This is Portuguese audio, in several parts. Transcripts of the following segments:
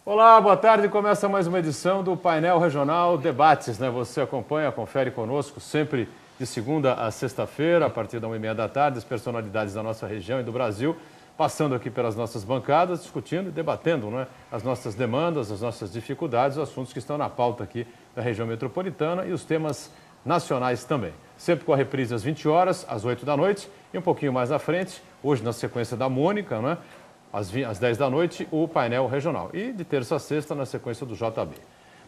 Olá, boa tarde. Começa mais uma edição do Painel Regional Debates, né? Você acompanha, confere conosco sempre de segunda a sexta-feira, a partir da 1h30 da tarde, as personalidades da nossa região e do Brasil, passando aqui pelas nossas bancadas, discutindo e debatendo, né, as nossas demandas, as nossas dificuldades, os assuntos que estão na pauta aqui da região metropolitana e os temas nacionais também. Sempre com a reprise às 20 horas, às 8 da noite e um pouquinho mais à frente, hoje na sequência da Mônica, né? Às 10 da noite, o painel regional. E de terça a sexta, na sequência do JB.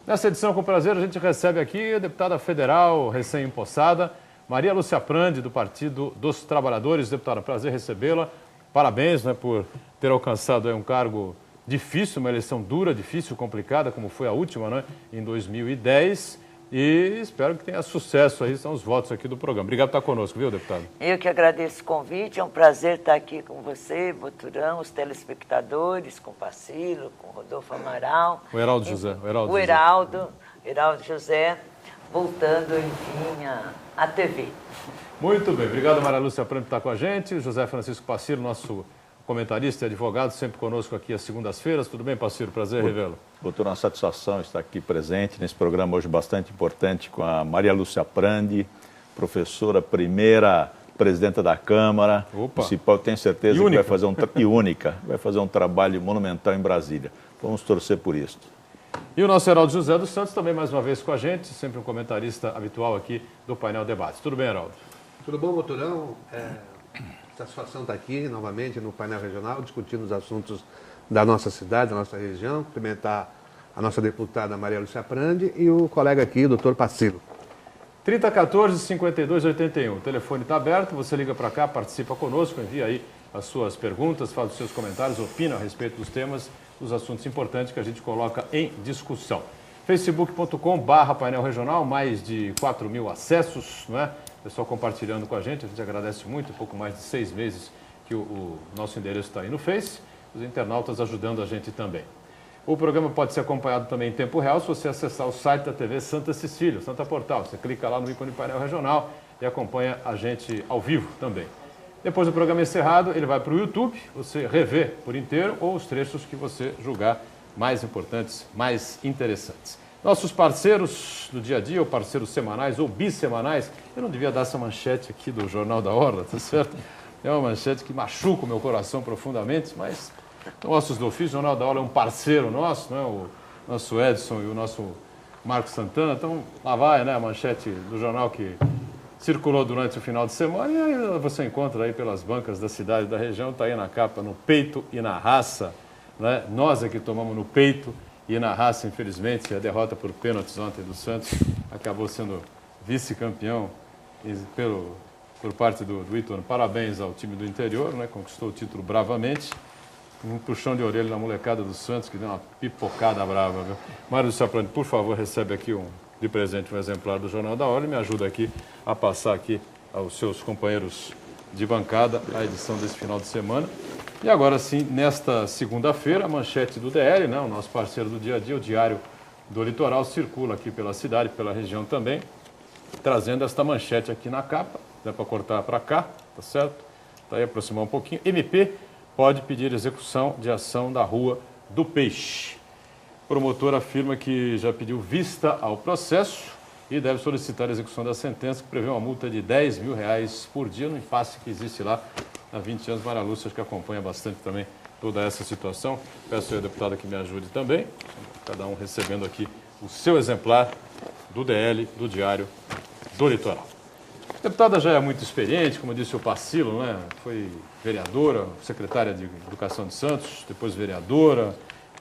Nessa edição, com prazer, a gente recebe aqui a deputada federal recém-empossada, Maria Lúcia Prandi, do Partido dos Trabalhadores. Deputada, prazer recebê-la. Parabéns, né, por ter alcançado um cargo difícil, uma eleição dura, difícil, complicada, como foi a última, né, em 2010. E espero que tenha sucesso aí, são os votos aqui do programa. Obrigado por estar conosco, viu, deputado? Eu que agradeço o convite, é um prazer estar aqui com você, Boturão, os telespectadores, com o Pacilo, com o Rodolfo Amaral. O Heraldo José. O Heraldo José, voltando, enfim, à TV. Muito bem, obrigado, Maria Lúcia Prandi, por estar com a gente. O José Francisco Pacilo, nosso comentarista e advogado, sempre conosco aqui às segundas-feiras. Tudo bem, Pacilo? Prazer revê-lo. Doutor, uma satisfação estar aqui presente nesse programa hoje bastante importante com a Maria Lúcia Prandi, professora primeira presidenta da Câmara Municipal. Tenho certeza que vai fazer vai fazer um trabalho monumental em Brasília. Vamos torcer por isso. E o nosso Heraldo José dos Santos também mais uma vez com a gente, sempre um comentarista habitual aqui do Painel Debates. Tudo bem, Heraldo? Tudo bom, Boturão? Satisfação estar aqui novamente no painel regional, discutindo os assuntos da nossa cidade, da nossa região. Cumprimentar a nossa deputada Maria Lúcia Prandi e o colega aqui, o doutor Pacilo. 3014-5281. O telefone está aberto, você liga para cá, participa conosco, envia aí as suas perguntas, faz os seus comentários, opina a respeito dos temas, dos assuntos importantes que a gente coloca em discussão. facebook.com/painel regional, mais de 4 mil acessos, não é? Pessoal compartilhando com a gente agradece muito, um pouco mais de 6 meses que o nosso endereço está aí no Face, os internautas ajudando a gente também. O programa pode ser acompanhado também em tempo real se você acessar o site da TV Santa Cecília, Santa Portal. Você clica lá no ícone painel regional e acompanha a gente ao vivo também. Depois do programa encerrado, ele vai para o YouTube, você revê por inteiro ou os trechos que você julgar mais importantes, mais interessantes. Nossos parceiros do dia a dia, ou parceiros semanais ou bissemanais, eu não devia dar essa manchete aqui do Jornal da Orla, tá certo? É uma manchete que machuca o meu coração profundamente, mas nossos do ofício, o Jornal da Orla é um parceiro nosso, né? O nosso Edson e o nosso Marcos Santana, então lá vai, né, a manchete do jornal que circulou durante o final de semana e aí você encontra aí pelas bancas da cidade e da região, está aí na capa, no peito e na raça, né? Nós é que tomamos no peito e na raça, infelizmente, a derrota por pênaltis ontem do Santos acabou sendo vice-campeão por parte do Ituano. Parabéns ao time do interior, né? Conquistou o título bravamente. Um puxão de orelha na molecada do Santos, que deu uma pipocada brava, viu? Mário Lúcia Prandi, por favor, recebe aqui de presente um exemplar do Jornal da Hora e me ajuda aqui a passar aqui aos seus companheiros de bancada a edição desse final de semana. E agora sim, nesta segunda-feira, a manchete do DL, né, o nosso parceiro do dia a dia, o Diário do Litoral, circula aqui pela cidade, pela região também, trazendo esta manchete aqui na capa, dá para cortar para cá, tá certo? Tá aí, aproximar um pouquinho. MP pode pedir execução de ação da Rua do Peixe. O promotor afirma que já pediu vista ao processo e deve solicitar a execução da sentença, que prevê uma multa de R$10 mil por dia no impasse que existe lá há 20 anos. Maria Lúcia, acho que acompanha bastante também toda essa situação. Peço ao deputado que me ajude também, cada um recebendo aqui o seu exemplar do DL, do Diário do Litoral. A deputada já é muito experiente, como disse o Pacilo, né? Foi vereadora, secretária de Educação de Santos, depois vereadora,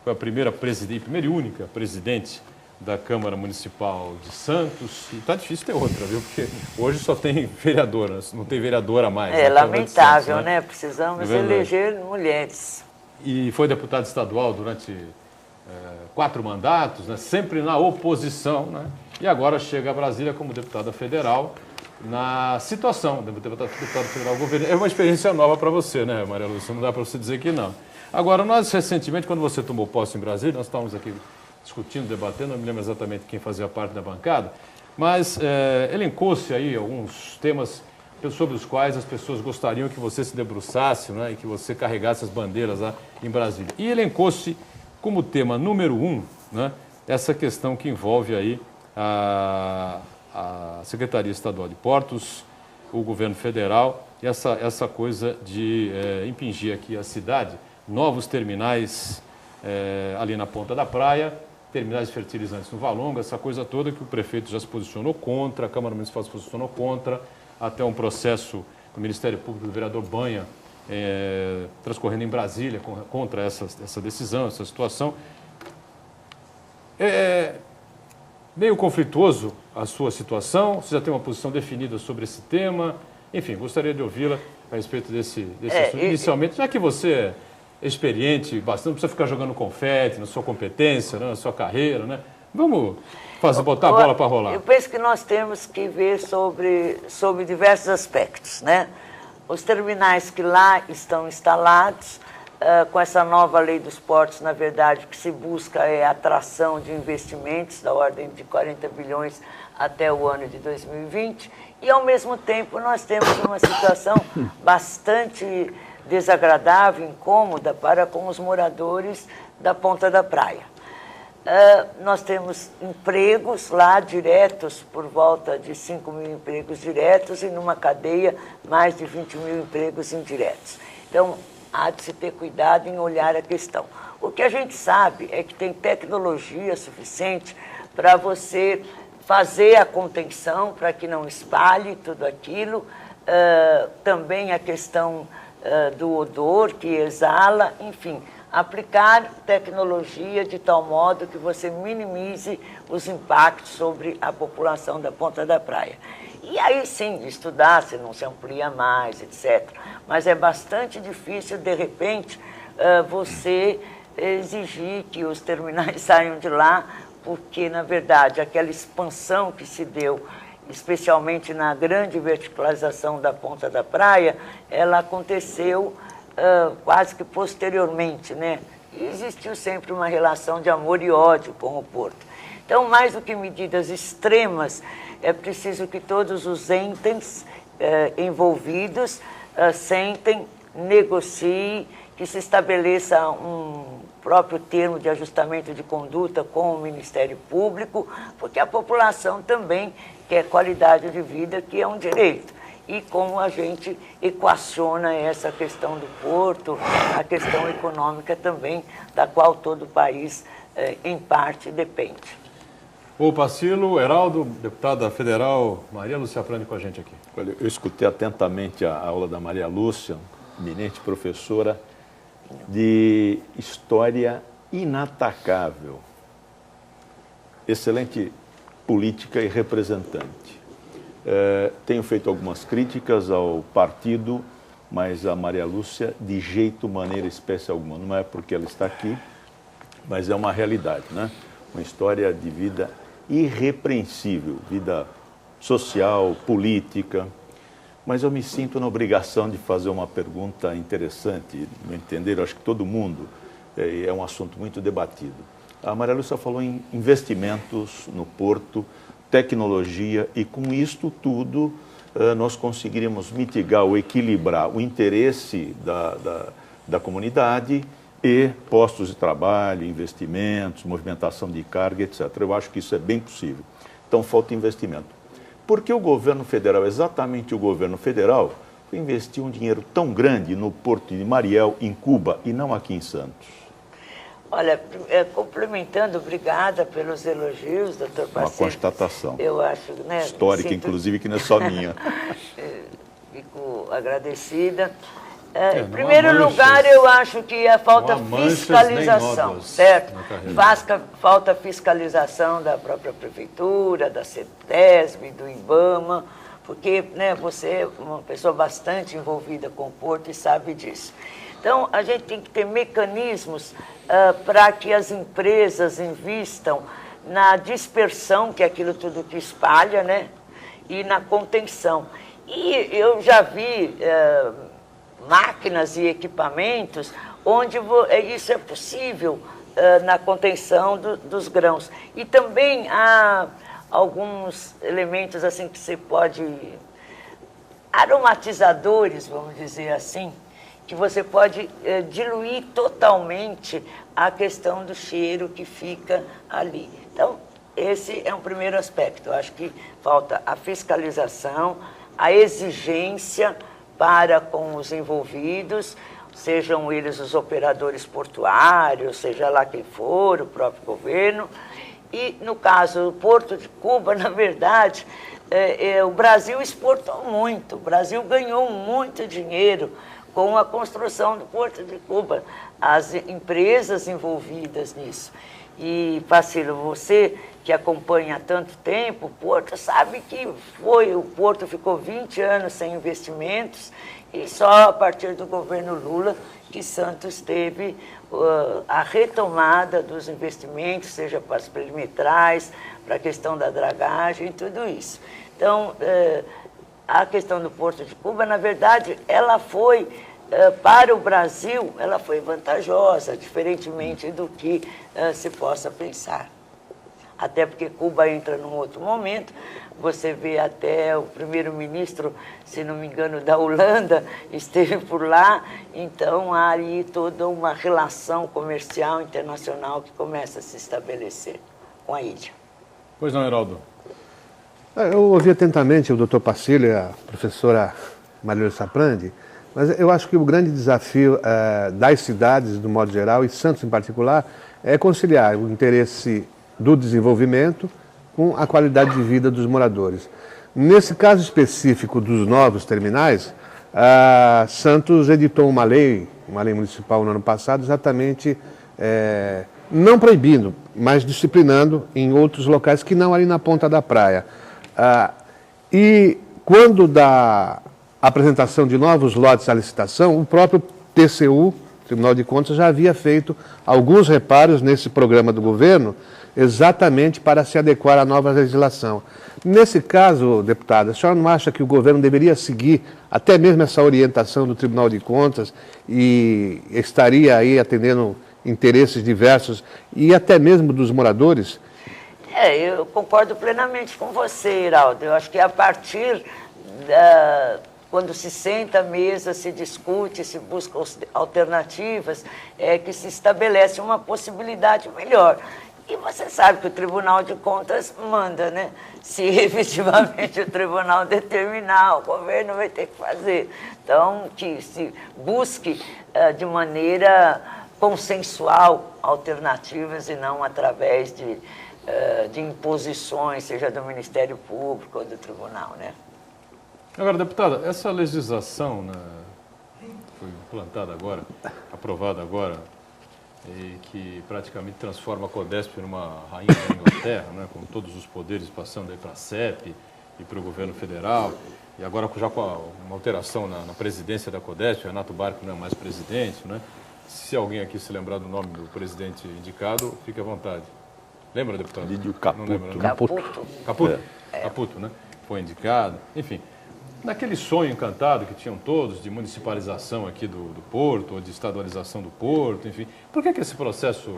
foi a primeira e única presidente da Câmara Municipal de Santos. E está difícil ter outra, viu? Porque hoje só tem vereadora, não tem vereadora mais. É lamentável, Santos, né? Precisamos eleger mulheres. E foi deputada estadual durante 4 mandatos, né? Sempre na oposição, né? E agora chega a Brasília como deputada federal na situação, deputada federal governo. É uma experiência nova para você, né, Maria Lúcia? Não dá para você dizer que não. Agora, nós recentemente, quando você tomou posse em Brasília, nós estávamos aqui discutindo, debatendo, não me lembro exatamente quem fazia parte da bancada, mas elencou-se aí alguns temas sobre os quais as pessoas gostariam que você se debruçasse, né, e que você carregasse as bandeiras lá em Brasília. E elencou-se como tema número 1, né, essa questão que envolve aí a Secretaria Estadual de Portos, o governo federal, e essa coisa de impingir aqui a cidade, novos terminais ali na ponta da praia, terminais fertilizantes no Valongo, essa coisa toda que o prefeito já se posicionou contra, a Câmara Municipal se posicionou contra, até um processo do Ministério Público do vereador Banha transcorrendo em Brasília contra essa decisão, essa situação. É meio conflituoso a sua situação, você já tem uma posição definida sobre esse tema, enfim, gostaria de ouvi-la a respeito desse assunto. Inicialmente, já que você é experiente, bastante, não precisa ficar jogando confete na sua competência, né, na sua carreira, né? Vamos botar a bola para rolar. Eu penso que nós temos que ver sobre diversos aspectos, né? Os terminais que lá estão instalados, com essa nova lei dos portos, na verdade, o que se busca é a atração de investimentos da ordem de 40 bilhões até o ano de 2020, e, ao mesmo tempo, nós temos uma situação bastante desagradável, incômoda para com os moradores da ponta da praia. Nós temos empregos lá diretos, por volta de 5 mil empregos diretos, e numa cadeia mais de 20 mil empregos indiretos. Então, há de se ter cuidado em olhar a questão. O que a gente sabe é que tem tecnologia suficiente para você fazer a contenção, para que não espalhe tudo aquilo. Também a questão do odor que exala, enfim, aplicar tecnologia de tal modo que você minimize os impactos sobre a população da ponta da praia. E aí sim, estudar se não se amplia mais, etc. Mas é bastante difícil, de repente, você exigir que os terminais saiam de lá, porque, na verdade, aquela expansão que se deu, especialmente na grande verticalização da ponta da praia, ela aconteceu quase que posteriormente, né? E existiu sempre uma relação de amor e ódio com o porto. Então, mais do que medidas extremas, é preciso que todos os entes envolvidos sentem, negociem, que se estabeleça um próprio termo de ajustamento de conduta com o Ministério Público, porque a população também quer qualidade de vida, que é um direito. E como a gente equaciona essa questão do porto, a questão econômica também, da qual todo o país, em parte, depende. O Pacilo, Heraldo, deputada federal Maria Lúcia Prandi com a gente aqui. Olha, eu escutei atentamente a aula da Maria Lúcia, eminente professora de história inatacável, excelente política e representante. Tenho feito algumas críticas ao partido, mas a Maria Lúcia, de jeito, maneira, espécie alguma. Não é porque ela está aqui, mas é uma realidade, né? Uma história de vida irrepreensível, vida social, política. Mas eu me sinto na obrigação de fazer uma pergunta interessante, no entender, eu acho que todo mundo, é um assunto muito debatido. A Maria Lúcia falou em investimentos no porto, tecnologia, e com isto tudo nós conseguiríamos mitigar ou equilibrar o interesse da comunidade e postos de trabalho, investimentos, movimentação de carga, etc. Eu acho que isso é bem possível. Então falta investimento. Por que o governo federal, exatamente o governo federal, investiu um dinheiro tão grande no Porto de Mariel, em Cuba, e não aqui em Santos? Olha, complementando, obrigada pelos elogios, doutor Pacilo. Uma constatação. Eu acho, né? Histórica, inclusive, que não é só minha. Fico agradecida. Em primeiro lugar, eu acho que a falta fiscalização, certo? Falta fiscalização da própria prefeitura, da CETESB, do IBAMA, porque, né, você é uma pessoa bastante envolvida com o porto e sabe disso. Então, a gente tem que ter mecanismos para que as empresas invistam na dispersão, que é aquilo tudo que espalha, né? E na contenção. E eu já vi máquinas e equipamentos onde isso é possível na contenção dos grãos. E também há alguns elementos assim que você pode... aromatizadores, vamos dizer assim, que você pode diluir totalmente a questão do cheiro que fica ali. Então, esse é um primeiro aspecto. Eu acho que falta a fiscalização, a exigência para com os envolvidos, sejam eles os operadores portuários, seja lá quem for, o próprio governo. E, no caso do Porto de Cuba, na verdade, o Brasil exportou muito, o Brasil ganhou muito dinheiro com a construção do Porto de Cuba, as empresas envolvidas nisso. E, Pacílio, você que acompanha há tanto tempo o Porto, sabe que o Porto ficou 20 anos sem investimentos e só a partir do governo Lula que Santos teve a retomada dos investimentos, seja para as perimetrais, para a questão da dragagem, tudo isso. Então, a questão do Porto de Cuba, na verdade, ela foi, para o Brasil, ela foi vantajosa, diferentemente do que se possa pensar. Até porque Cuba entra num outro momento, você vê até o primeiro-ministro, se não me engano, da Holanda, esteve por lá, então há aí toda uma relação comercial internacional que começa a se estabelecer com a ilha. Pois não, Heraldo? Eu ouvi atentamente o doutor Pacílio e a professora Maria Lúcia Prandi, mas eu acho que o grande desafio das cidades, do modo geral, e Santos em particular, é conciliar o interesse do desenvolvimento com a qualidade de vida dos moradores. Nesse caso específico dos novos terminais, Santos editou uma lei municipal no ano passado, exatamente não proibindo, mas disciplinando em outros locais que não ali na ponta da praia. E quando da apresentação de novos lotes à licitação, o próprio TCU, Tribunal de Contas, já havia feito alguns reparos nesse programa do governo, exatamente para se adequar à nova legislação. Nesse caso, deputada, a senhora não acha que o governo deveria seguir até mesmo essa orientação do Tribunal de Contas e estaria aí atendendo interesses diversos e até mesmo dos moradores? Eu concordo plenamente com você, Heraldo. Eu acho que a partir quando se senta à mesa, se discute, se busca alternativas, que se estabelece uma possibilidade melhor. E você sabe que o Tribunal de Contas manda, né? Se efetivamente o tribunal determinar, o governo vai ter que fazer. Então, que se busque de maneira consensual alternativas e não através de imposições, seja do Ministério Público ou do Tribunal, né? Agora, deputada, essa legislação, né, foi implantada agora, aprovada agora, e que praticamente transforma a CODESP numa rainha da Inglaterra, né, com todos os poderes passando aí para a CEP e para o governo federal, e agora já com uma alteração na presidência da CODESP, Renato Barco não é mais presidente, né? Se alguém aqui se lembrar do nome do presidente indicado, fique à vontade. Lembra, deputado? Lídio Caputo. Não lembra, né? Caputo. Caputo, né? Foi indicado, enfim. Naquele sonho encantado que tinham todos de municipalização aqui do Porto, ou de estadualização do Porto, enfim. Por que esse processo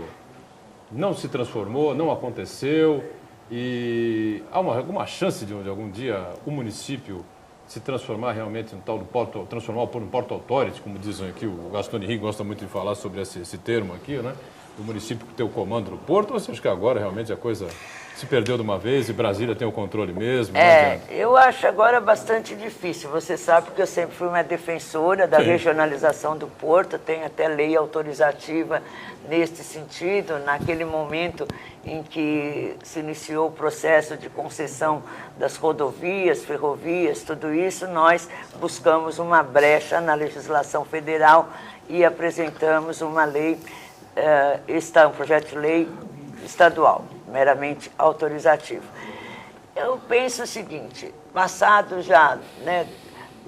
não se transformou, não aconteceu? E há alguma chance de algum dia o município se transformar realmente no tal do porto, transformar o Porto em Porto Authority, como dizem aqui, o Gastone Henrique gosta muito de falar sobre esse termo aqui, né? Do município ter o comando do Porto, ou você acha que agora realmente a coisa se perdeu de uma vez e Brasília tem o controle mesmo? Eu acho agora bastante difícil. Você sabe que eu sempre fui uma defensora da regionalização do Porto, tem até lei autorizativa neste sentido. Naquele momento em que se iniciou o processo de concessão das rodovias, ferrovias, tudo isso, nós buscamos uma brecha na legislação federal e apresentamos uma lei, um projeto de lei estadual, meramente autorizativo. Eu penso o seguinte, passado já, né,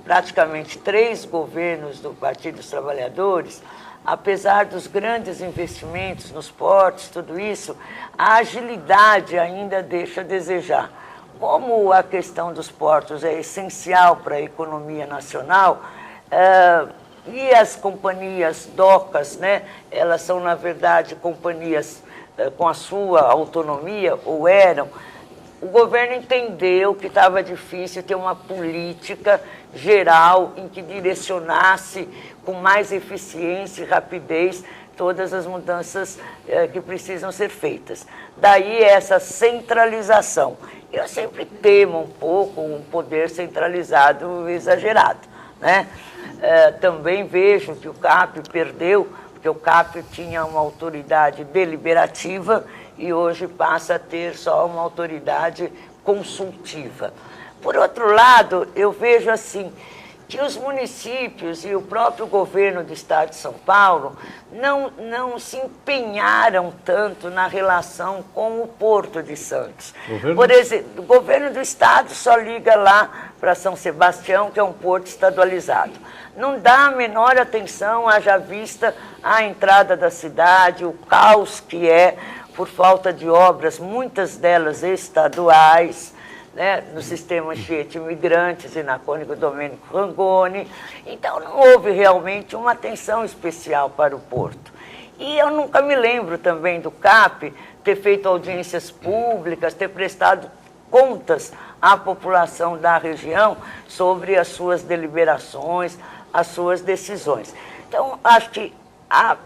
praticamente 3 governos do Partido dos Trabalhadores, apesar dos grandes investimentos nos portos, tudo isso, a agilidade ainda deixa a desejar. Como a questão dos portos é essencial para a economia nacional, e as companhias docas, né, elas são, na verdade, companhias com a sua autonomia, ou eram, o governo entendeu que estava difícil ter uma política geral em que direcionasse com mais eficiência e rapidez todas as mudanças que precisam ser feitas. Daí essa centralização. Eu sempre temo um pouco um poder centralizado exagerado, né? Também vejo que o CAP perdeu, porque o CAP tinha uma autoridade deliberativa e hoje passa a ter só uma autoridade consultiva. Por outro lado, eu vejo assim, que os municípios e o próprio governo do Estado de São Paulo não se empenharam tanto na relação com o Porto de Santos. Por exemplo, o governo do Estado só liga lá para São Sebastião, que é um porto estadualizado. Não dá a menor atenção, haja vista a entrada da cidade, o caos que é por falta de obras, muitas delas estaduais, né, no sistema Anchieta Imigrantes e na Cônigo Domênico Rangoni. Então, não houve realmente uma atenção especial para o Porto. E eu nunca me lembro também do CAP ter feito audiências públicas, ter prestado contas à população da região sobre as suas deliberações, as suas decisões. Então, acho que a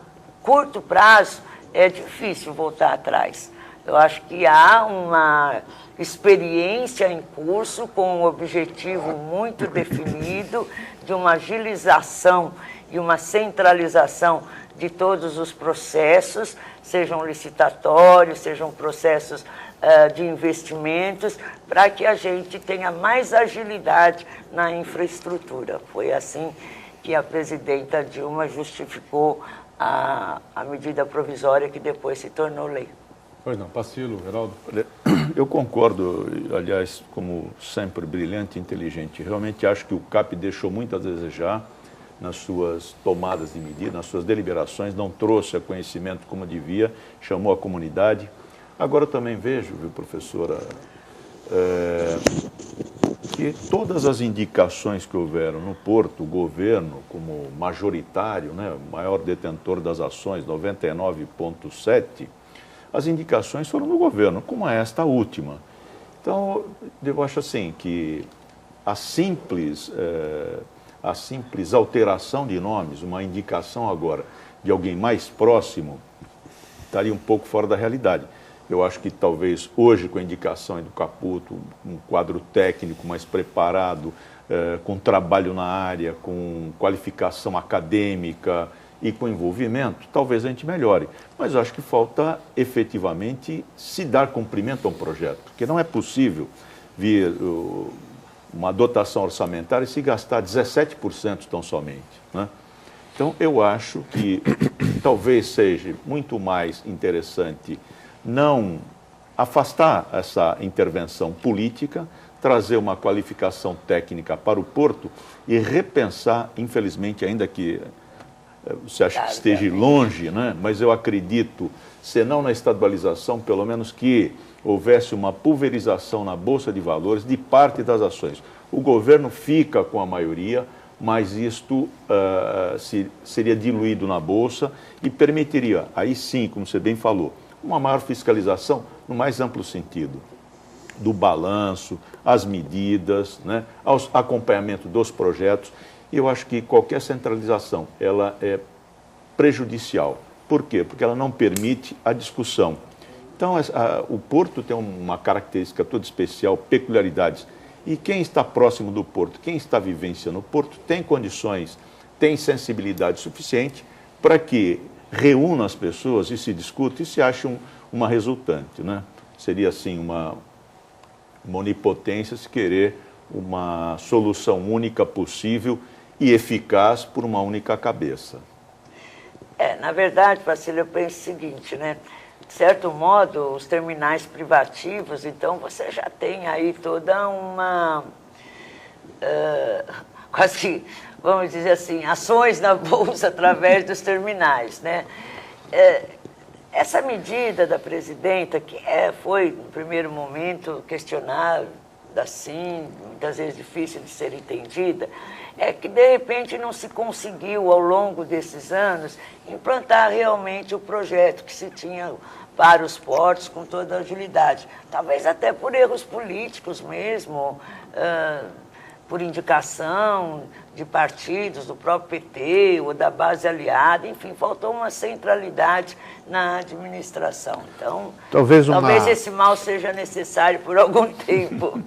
curto prazo é difícil voltar atrás. Eu acho que há uma experiência em curso com um objetivo muito definido de uma agilização e uma centralização de todos os processos, sejam licitatórios, sejam processos de investimentos, para que a gente tenha mais agilidade na infraestrutura. Foi assim que a presidenta Dilma justificou a medida provisória que depois se tornou lei. Pois não, Pacílio, Geraldo. Eu concordo, aliás, como sempre, brilhante e inteligente. Realmente acho que o CAP deixou muito a desejar nas suas tomadas de medida, nas suas deliberações, não trouxe a conhecimento como devia, chamou a comunidade. Agora eu também vejo, viu, professora, que todas as indicações que houveram no Porto, o governo como majoritário, né, maior detentor das ações, 99,7%, as indicações foram do governo, como esta última. Então, eu acho assim que a simples alteração de nomes, uma indicação agora de alguém mais próximo, estaria um pouco fora da realidade. Eu acho que talvez hoje, com a indicação do Caputo, um quadro técnico mais preparado, com trabalho na área, com qualificação acadêmica e com envolvimento, talvez a gente melhore. Mas eu acho que falta efetivamente se dar cumprimento a um projeto, porque não é possível vir uma dotação orçamentária e se gastar 17% tão somente, né? Então, eu acho que talvez seja muito mais interessante não afastar essa intervenção política, trazer uma qualificação técnica para o Porto e repensar, infelizmente, ainda que você acha que esteja longe, né? Mas eu acredito, se não na estadualização, pelo menos que houvesse uma pulverização na Bolsa de Valores de parte das ações. O governo fica com a maioria, mas isto seria diluído na Bolsa e permitiria, aí sim, como você bem falou, uma maior fiscalização no mais amplo sentido, do balanço, as medidas, né, ao acompanhamento dos projetos. E eu acho que qualquer centralização, ela é prejudicial. Por quê? Porque ela não permite a discussão. Então, o Porto tem uma característica toda especial, peculiaridades. E quem está próximo do Porto, quem está vivenciando o Porto, tem condições, tem sensibilidade suficiente para que reúna as pessoas e se discute e se ache uma resultante, né? Seria, assim, uma onipotência se querer uma solução única possível e eficaz por uma única cabeça. Na verdade, Pacílio, eu penso o seguinte, né? De certo modo, os terminais privativos, então você já tem aí toda uma, quase que, vamos dizer assim, ações na Bolsa através dos terminais, né? Essa medida da presidenta, que foi, no primeiro momento, questionada, assim, muitas vezes difícil de ser entendida, é que, de repente, não se conseguiu, ao longo desses anos, implantar realmente o projeto que se tinha para os portos com toda a agilidade. Talvez até por erros políticos mesmo, por indicação de partidos, do próprio PT ou da base aliada, enfim, faltou uma centralidade na administração. Então, talvez esse mal seja necessário por algum tempo.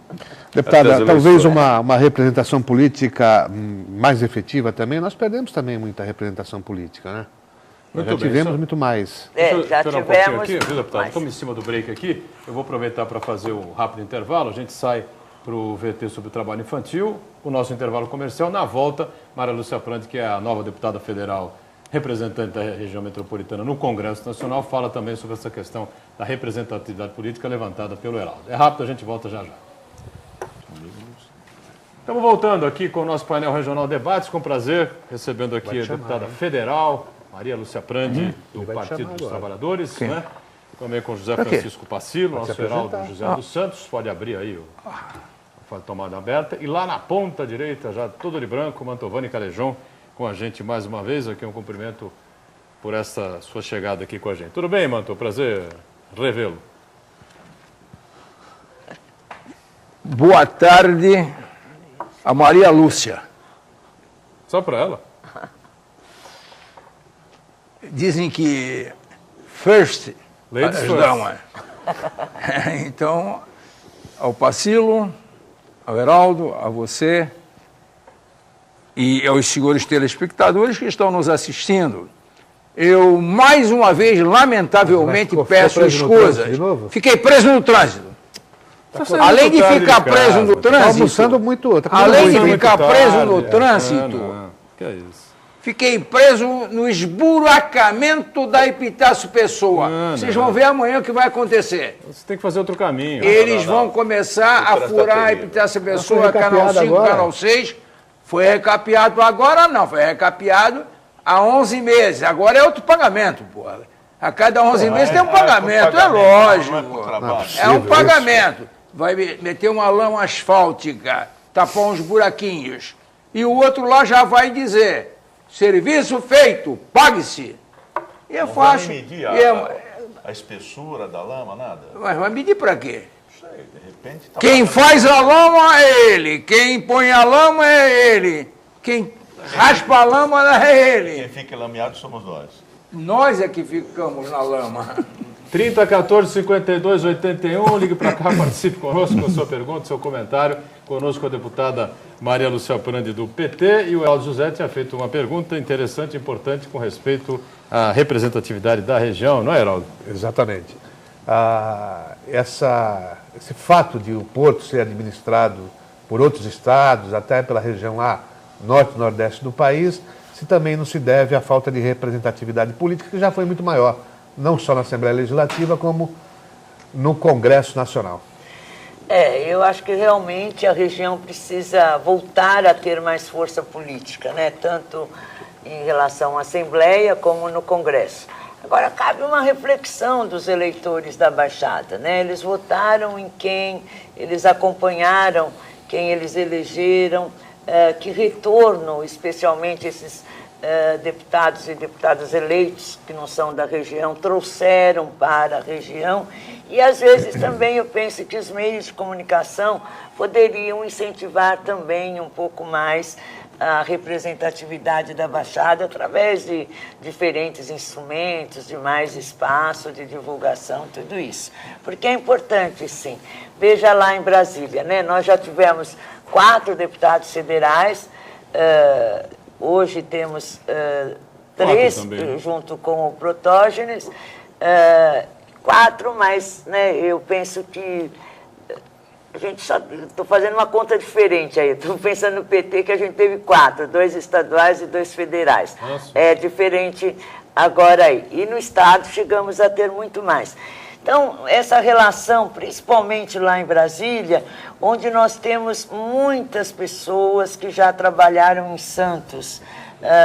Deputada, talvez uma representação política mais efetiva também. Nós perdemos também muita representação política, né? Nós já tivemos muito mais. Já tivemos. Aqui, viu, deputado? Estamos em cima do break aqui. Eu vou aproveitar para fazer um rápido intervalo. A gente sai para o VT sobre o trabalho infantil, o nosso intervalo comercial. Na volta, Maria Lúcia Prandi, que é a nova deputada federal representante da região metropolitana no Congresso Nacional, fala também sobre essa questão da representatividade política levantada pelo Heraldo. É rápido, a gente volta já já. Estamos voltando aqui com o nosso painel regional Debates, com prazer, recebendo aqui a deputada federal Maria Lúcia Prandi, do Partido dos Trabalhadores, né? Também com José Francisco Pacilo, nosso Heraldo José dos Santos. Pode abrir aí a tomada aberta. E lá na ponta direita, já todo de branco, Mantovani Calejon, com a gente mais uma vez. Aqui um cumprimento por essa sua chegada aqui com a gente. Tudo bem, Manto? Prazer revê-lo. Boa tarde a Maria Lúcia. Só para ela? Dizem que first... Ladies first. Então, ao Pacilo, ao Heraldo, a você e aos senhores telespectadores que estão nos assistindo, eu, mais uma vez, lamentavelmente, peço escusa. Fiquei preso no trânsito. Além de ficar preso no trânsito, além de ficar preso no trânsito, que é isso? Fiquei preso no esburacamento da Epitácio Pessoa. Vocês vão ver amanhã o que vai acontecer. Você tem que fazer outro caminho. Eles vão começar a furar a Epitácio Pessoa, canal 5, canal 6. Foi recapeado agora, não. Foi recapeado há 11 meses. Agora é outro pagamento, porra. A cada 11 meses tem um pagamento, é lógico. É um pagamento. Vai meter uma lama asfáltica, tapar uns buraquinhos. E o outro lá já vai dizer... Serviço feito, pague-se. E é fácil. Não vai medir a espessura da lama, nada? Mas vai medir para quê? Não sei, de repente... Quem faz a lama é ele. Quem põe a lama é ele. Quem raspa a lama é ele. Quem fica lameado somos nós. Nós é que ficamos na lama. 30 14 52 81, ligue para cá, participe conosco com a sua pergunta, seu comentário. Conosco a deputada Maria Lúcia Prandi do PT e o Heraldo José tinha feito uma pergunta interessante, importante com respeito à representatividade da região, não é, Heraldo? Exatamente. Esse fato de o porto ser administrado por outros estados, até pela região lá, norte e nordeste do país, se também não se deve à falta de representatividade política, que já foi muito maior, não só na Assembleia Legislativa, como no Congresso Nacional. Eu acho que realmente a região precisa voltar a ter mais força política, né? Tanto em relação à Assembleia como no Congresso. Agora, cabe uma reflexão dos eleitores da Baixada, né? Eles votaram em quem, eles acompanharam quem eles elegeram, que retorno, especialmente esses deputados e deputadas eleitos que não são da região, trouxeram para a região. E, às vezes, também eu penso que os meios de comunicação poderiam incentivar também um pouco mais a representatividade da Baixada através de diferentes instrumentos, de mais espaço, de divulgação, tudo isso. Porque é importante, sim. Veja lá em Brasília, né? Nós já tivemos 4 deputados federais, hoje temos 3, junto com o Protógenes, 4, mas, né, eu penso que a gente só... Estou fazendo uma conta diferente aí. Estou pensando no PT, que a gente teve 4, 2 estaduais e 2 federais. Nossa. É diferente agora aí. E no Estado chegamos a ter muito mais. Então, essa relação, principalmente lá em Brasília, onde nós temos muitas pessoas que já trabalharam em Santos,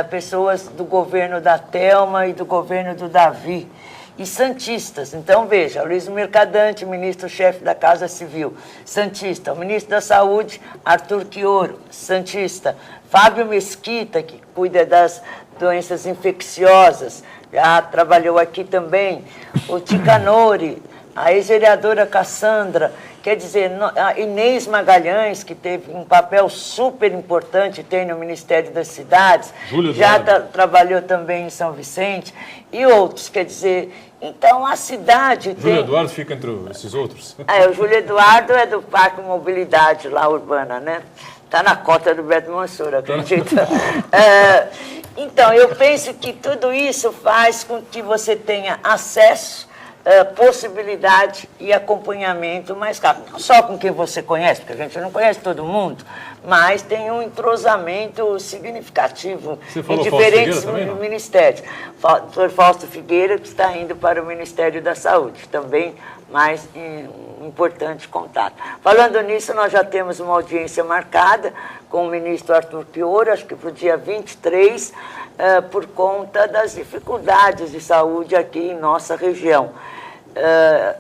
pessoas do governo da Thelma e do governo do Davi, e santistas. Então, veja, Luiz Mercadante, ministro-chefe da Casa Civil, santista. O ministro da Saúde, Arthur Quioro, santista. Fábio Mesquita, que cuida das doenças infecciosas, já trabalhou aqui também, o Ticanori, a ex-vereadora Cassandra, quer dizer, a Inês Magalhães, que teve um papel super importante, tem no Ministério das Cidades, já trabalhou também em São Vicente, e outros, quer dizer, então a cidade Júlio Eduardo fica entre esses outros? O Júlio Eduardo é do Parque Mobilidade lá urbana, né? Está na cota do Beto Mansur, acredita? Então, eu penso que tudo isso faz com que você tenha acesso, possibilidade e acompanhamento mais rápido. Não só com quem você conhece, porque a gente não conhece todo mundo, mas tem um entrosamento significativo em diferentes ministérios. O doutor Fausto Figueira, que está indo para o Ministério da Saúde, também mais importante contato. Falando nisso, nós já temos uma audiência marcada com o ministro Arthur Pior, acho que para o dia 23, por conta das dificuldades de saúde aqui em nossa região.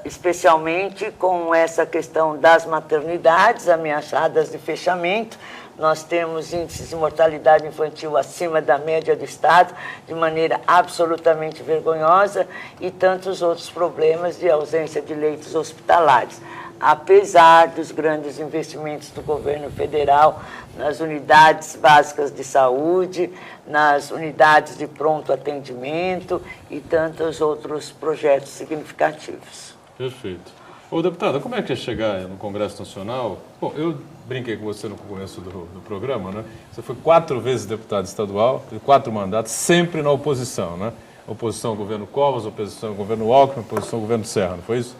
Especialmente com essa questão das maternidades ameaçadas de fechamento. Nós temos índices de mortalidade infantil acima da média do Estado, de maneira absolutamente vergonhosa, e tantos outros problemas de ausência de leitos hospitalares. Apesar dos grandes investimentos do governo federal nas unidades básicas de saúde, nas unidades de pronto atendimento e tantos outros projetos significativos. Perfeito. Ô, deputada, como é que é chegar no Congresso Nacional? Bom, eu brinquei com você no começo do programa, né? Você foi 4 vezes deputado estadual, 4 mandatos, sempre na oposição, né? Oposição ao governo Covas, oposição ao governo Alckmin, oposição ao governo Serra, não foi isso?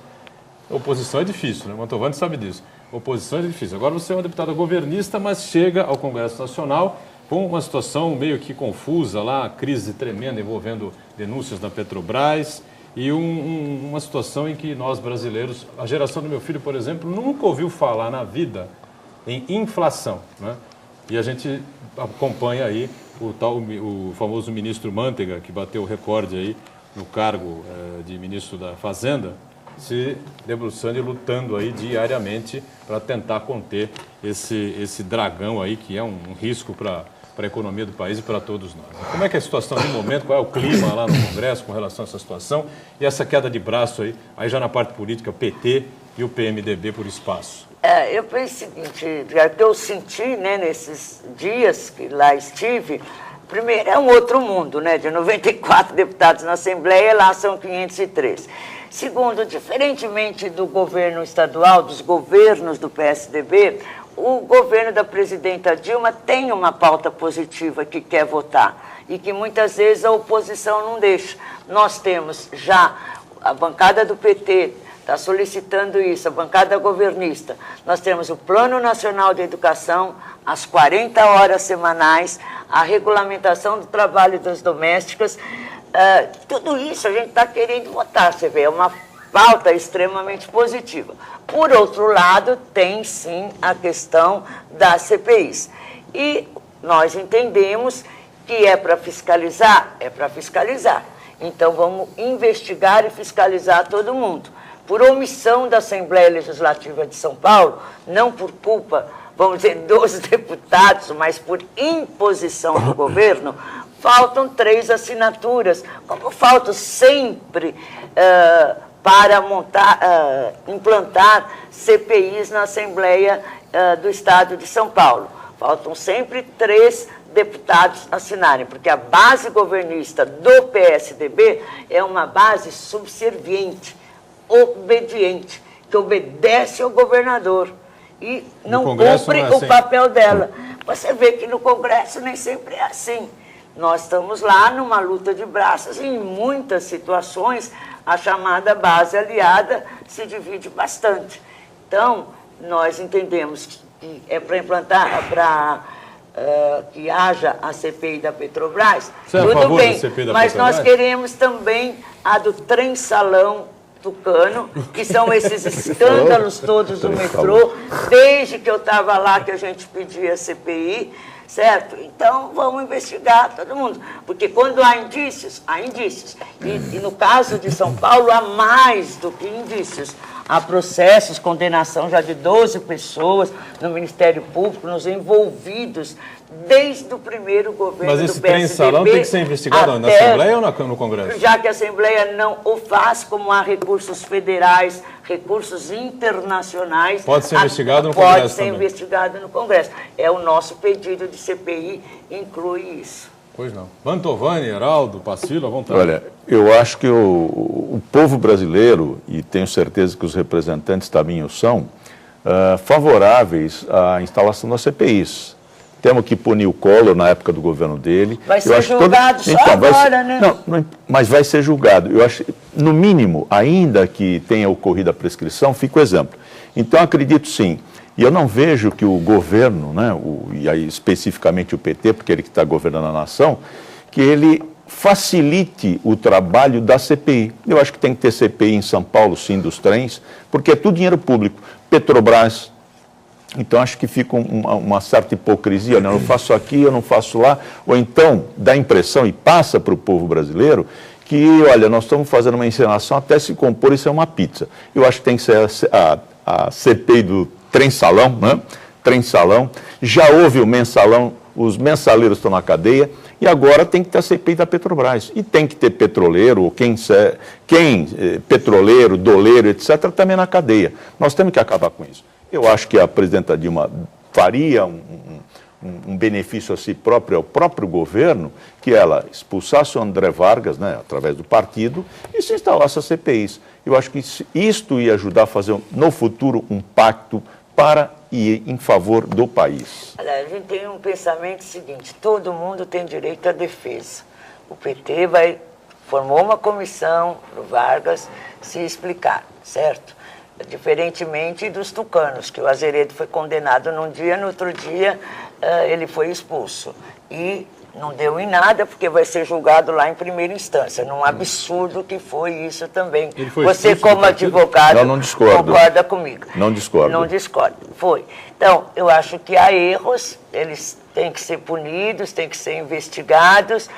Oposição é difícil, né? O Mantovani sabe disso. Oposição é difícil. Agora você é uma deputada governista, mas chega ao Congresso Nacional com uma situação meio que confusa lá, crise tremenda envolvendo denúncias da Petrobras e uma situação em que nós brasileiros, a geração do meu filho, por exemplo, nunca ouviu falar na vida em inflação, né? E a gente acompanha aí o famoso ministro Manteiga, que bateu o recorde aí no cargo de ministro da Fazenda, se debruçando e lutando aí diariamente para tentar conter esse dragão aí, que é um risco para a economia do país e para todos nós. Como é que é a situação de momento, qual é o clima lá no Congresso com relação a essa situação e essa queda de braço aí já na parte política, PT e o PMDB por espaço? Eu penso o seguinte, já que eu senti, né, nesses dias que lá estive, primeiro é um outro mundo, né, de 94 deputados na Assembleia, lá são 503. Segundo, diferentemente do governo estadual, dos governos do PSDB, o governo da presidenta Dilma tem uma pauta positiva que quer votar e que muitas vezes a oposição não deixa. Nós temos já a bancada do PT, está solicitando isso, a bancada governista. Nós temos o Plano Nacional de Educação, as 40 horas semanais, a regulamentação do trabalho das domésticas. Tudo isso a gente está querendo votar, você vê, é uma pauta extremamente positiva. Por outro lado, tem sim a questão das CPIs. E nós entendemos que é para fiscalizar? É para fiscalizar. Então vamos investigar e fiscalizar todo mundo. Por omissão da Assembleia Legislativa de São Paulo, não por culpa, vamos dizer, dos deputados, mas por imposição do governo, faltam 3 assinaturas, como faltam sempre para implantar CPIs na Assembleia do Estado de São Paulo. Faltam sempre 3 deputados assinarem, porque a base governista do PSDB é uma base subserviente, obediente, que obedece ao governador e não cumpre o papel dela. Você vê que no Congresso nem sempre é assim. Nós estamos lá numa luta de braços e em muitas situações a chamada base aliada se divide bastante. Então, nós entendemos que é para implantar, que haja a CPI da Petrobras, tudo bem, mas nós queremos também a do trem-salão Tucano, que são esses escândalos todos do metrô, desde que eu estava lá que a gente pedia a CPI, certo? Então, vamos investigar todo mundo. Porque quando há indícios, há indícios. E no caso de São Paulo, há mais do que indícios. Há processos, condenação já de 12 pessoas no Ministério Público, nos envolvidos desde o primeiro governo do PSDB. Mas esse trem-salão tem que ser investigado na Assembleia ou no Congresso? Já que a Assembleia não o faz, como há recursos federais, recursos internacionais... Pode ser investigado no Congresso também? Pode ser investigado no Congresso. É o nosso pedido de CPI, inclui isso. Pois não. Mantovani, Heraldo, Pacilo, à vontade. Olha, eu acho que o povo brasileiro, e tenho certeza que os representantes também o são, favoráveis à instalação das CPIs. Temos que punir o Collor na época do governo dele. Vai ser julgado só agora, né? Não, mas vai ser julgado. Eu acho, no mínimo, ainda que tenha ocorrido a prescrição, fica o exemplo. Então, acredito sim. E eu não vejo que o governo, né, e aí especificamente o PT, porque ele que está governando a nação, que ele facilite o trabalho da CPI. Eu acho que tem que ter CPI em São Paulo, sim, dos trens, porque é tudo dinheiro público. Petrobras. Então, acho que fica uma certa hipocrisia, né? Eu faço aqui, eu não faço lá. Ou então, dá a impressão, e passa para o povo brasileiro, que, olha, nós estamos fazendo uma encenação até se compor isso é uma pizza. Eu acho que tem que ser a CPI do trem-salão, né? Trem-salão. Já houve o mensalão, os mensaleiros estão na cadeia, e agora tem que ter a CPI da Petrobras. E tem que ter petroleiro, ou petroleiro, doleiro, etc., também na cadeia. Nós temos que acabar com isso. Eu acho que a presidenta Dilma faria um benefício a si própria, ao próprio governo, que ela expulsasse o André Vargas, né, através do partido, e se instalasse as CPIs. Eu acho que isto ia ajudar a fazer, no futuro, um pacto para e em favor do país. Olha, a gente tem um pensamento seguinte, todo mundo tem direito à defesa. O PT formou uma comissão para o Vargas se explicar, certo? Diferentemente dos tucanos, que o Azeredo foi condenado num dia, no outro dia ele foi expulso. E não deu em nada, porque vai ser julgado lá em primeira instância, num absurdo que foi isso também. Você, como advogado, não discordo. Concorda comigo? Não discordo. Não discordo. Foi. Então, eu acho que há erros, eles têm que ser punidos, têm que ser investigados.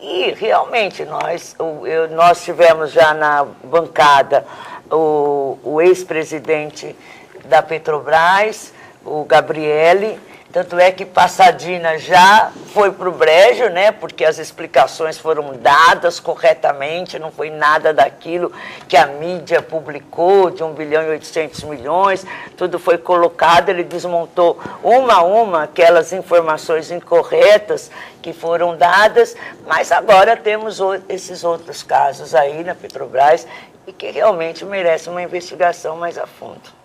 E, realmente, nós tivemos já na bancada o ex-presidente da Petrobras, o Gabrielli, tanto é que Passadina já foi para o brejo, né, porque as explicações foram dadas corretamente, não foi nada daquilo que a mídia publicou, de 1 bilhão e 800 milhões, tudo foi colocado, ele desmontou uma a uma aquelas informações incorretas que foram dadas, mas agora temos esses outros casos aí na Petrobras e que realmente merecem uma investigação mais a fundo.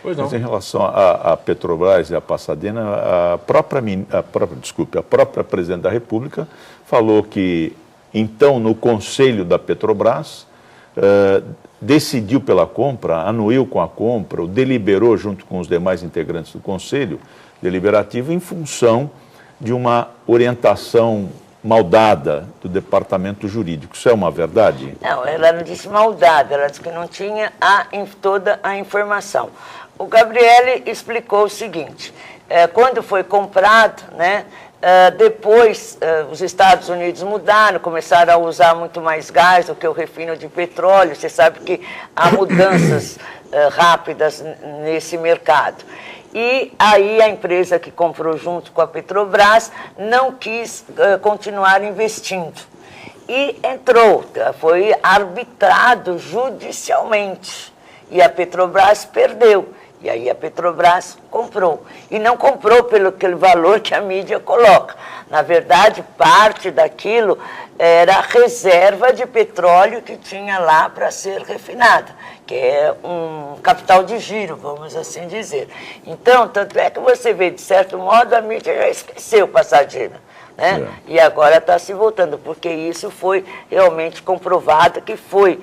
Mas em relação à Petrobras e à Passadina, a própria presidente da República falou que, então, no Conselho da Petrobras, decidiu pela compra, anuiu com a compra, ou deliberou junto com os demais integrantes do Conselho Deliberativo em função de uma orientação maldada do departamento jurídico. Isso é uma verdade? Não, ela não disse maldada, ela disse que não tinha toda a informação. O Gabrielli explicou o seguinte, quando foi comprado, né, depois os Estados Unidos mudaram, começaram a usar muito mais gás do que o refino de petróleo, você sabe que há mudanças rápidas nesse mercado. E aí a empresa que comprou junto com a Petrobras não quis continuar investindo. E foi arbitrado judicialmente. E a Petrobras perdeu. E aí a Petrobras comprou. E não comprou pelo aquele valor que a mídia coloca. Na verdade, parte daquilo era a reserva de petróleo que tinha lá para ser refinada, que é um capital de giro, vamos assim dizer. Então, tanto é que você vê, de certo modo, a mídia já esqueceu Passadina, né? E agora está se voltando, porque isso foi realmente comprovado que foi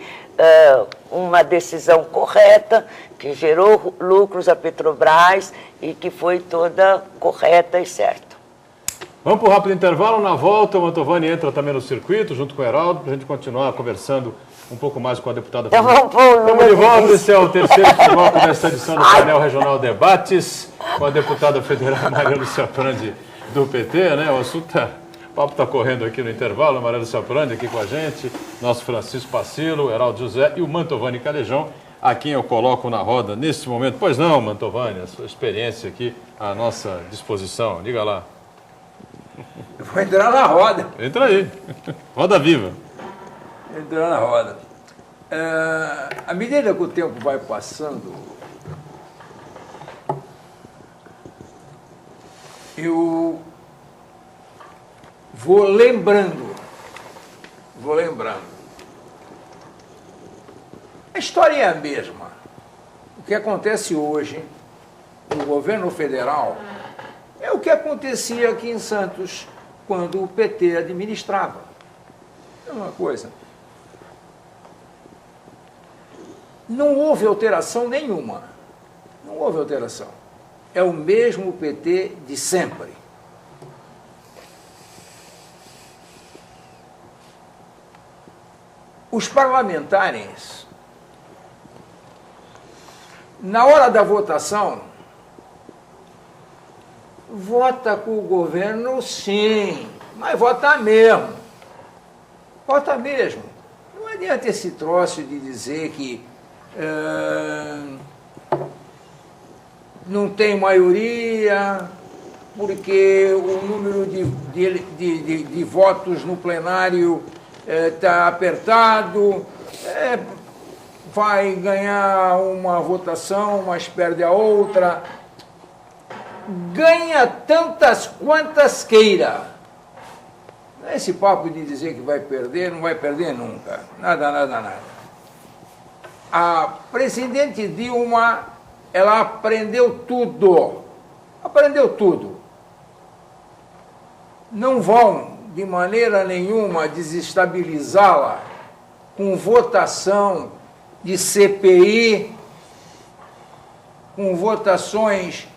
uma decisão correta, que gerou lucros à Petrobras e que foi toda correta e certa. Vamos para um rápido intervalo. Na volta, o Mantovani entra também no circuito, junto com o Heraldo, para a gente continuar conversando um pouco mais com a deputada. Então vamos de volta, esse é o terceiro bloco desta edição do Painel Regional Debates, com a deputada federal Maria Lúcia Prandi do PT, né? O assunto o papo está correndo aqui no intervalo. Maria Lúcia Prandi aqui com a gente, nosso Francisco Pacilo, Heraldo José e o Mantovani Calejão, a quem eu coloco na roda nesse momento. Pois não, Mantovani, a sua experiência aqui à nossa disposição. Diga lá. Eu vou entrar na roda. Entra aí. Roda viva. Entrar na roda. À medida que o tempo vai passando, eu vou lembrando. A história é a mesma. O que acontece hoje no governo federal é o que acontecia aqui em Santos quando o PT administrava. É uma coisa. Não houve alteração nenhuma. Não houve alteração. É o mesmo PT de sempre. Os parlamentares, na hora da votação, vota com o governo, sim, mas vota mesmo. Vota mesmo. Não adianta esse troço de dizer que não tem maioria, porque o número de votos no plenário está apertado, vai ganhar uma votação, mas perde a outra. Ganha tantas quantas queira. Esse papo de dizer que vai perder, não vai perder nunca. Nada. A presidente Dilma, ela aprendeu tudo. Não vão, de maneira nenhuma, desestabilizá-la com votação de CPI, com votações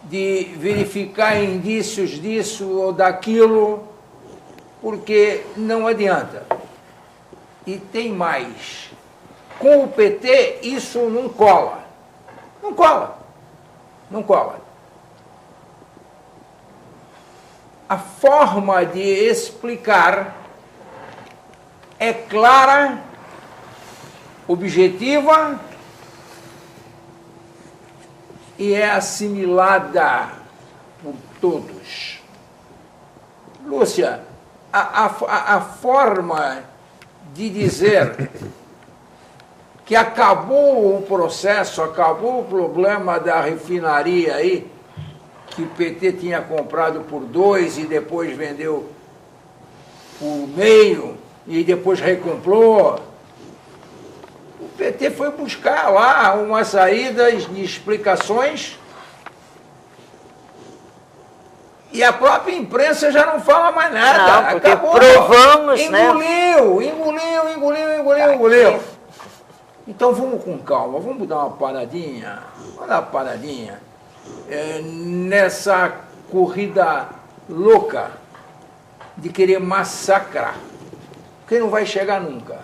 de verificar indícios disso ou daquilo, porque não adianta. E tem mais. Com o PT, isso não cola. Não cola. A forma de explicar é clara, objetiva e é assimilada por todos. Lúcia, a forma de dizer que acabou o processo, acabou o problema da refinaria aí, que o PT tinha comprado por 2 e depois vendeu por meio e depois recomprou. O PT foi buscar lá umas saídas de explicações e a própria imprensa já não fala mais nada. Não, porque acabou. Provamos, Engoliu. Então vamos com calma, vamos dar uma paradinha. Nessa corrida louca de querer massacrar, que não vai chegar nunca.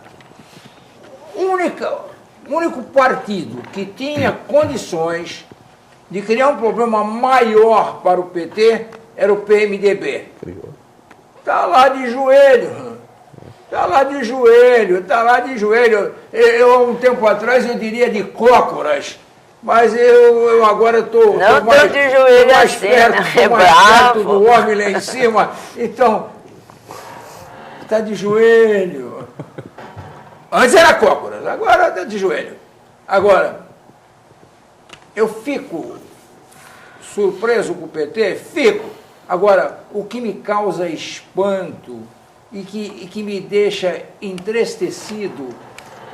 O único partido que tinha condições de criar um problema maior para o PT era o PMDB. Está lá de joelho. Eu, um tempo atrás, eu diria de cócoras. Mas eu agora estou mais, de joelho mais assim, perto, é mais perto bravo. do homem lá em cima. Então, está de joelho. Antes era cócoras, agora está de joelho. Agora, eu fico surpreso com o PT? Fico. Agora, o que me causa espanto e que me deixa entristecido